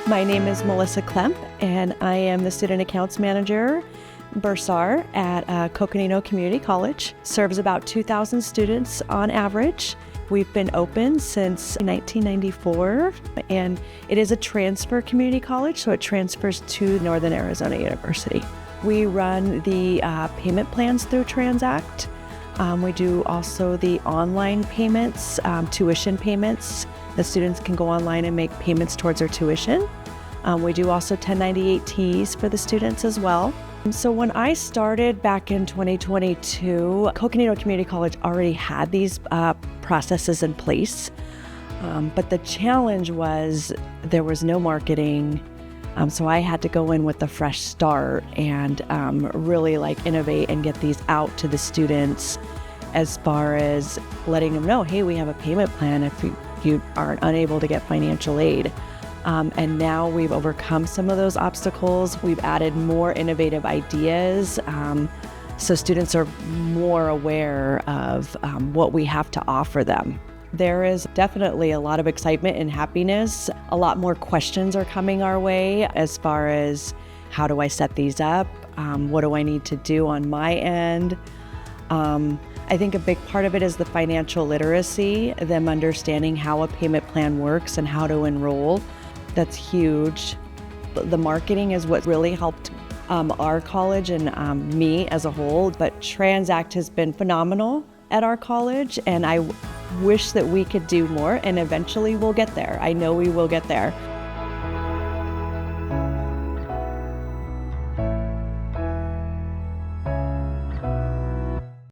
My name is Melissa Klemp, and I am the Student Accounts Manager, Bursar, at Coconino Community College. Serves about 2,000 students on average. We've been open since 1994, and it is a transfer community college, so it transfers to Northern Arizona University. We run the payment plans through Transact. We do also the online payments, tuition payments. The students can go online and make payments towards their tuition. We do also 1098-Ts for the students as well. So when I started back in 2022, Coconino Community College already had these processes in place. But the challenge was there was no marketing. So I had to go in with a fresh start and really innovate and get these out to the students as far as letting them know, hey, we have a payment plan if you are unable to get financial aid. And now we've overcome some of those obstacles. We've added more innovative ideas. So students are more aware of what we have to offer them. There is definitely a lot of excitement and happiness. A lot more questions are coming our way as far as how do I set these up? What do I need to do on my end? I think a big part of it is the financial literacy, them understanding how a payment plan works and how to enroll. That's huge. The marketing is what really helped our college and me as a whole, but Transact has been phenomenal at our college, and I wish that we could do more, and eventually we'll get there. I know we will get there.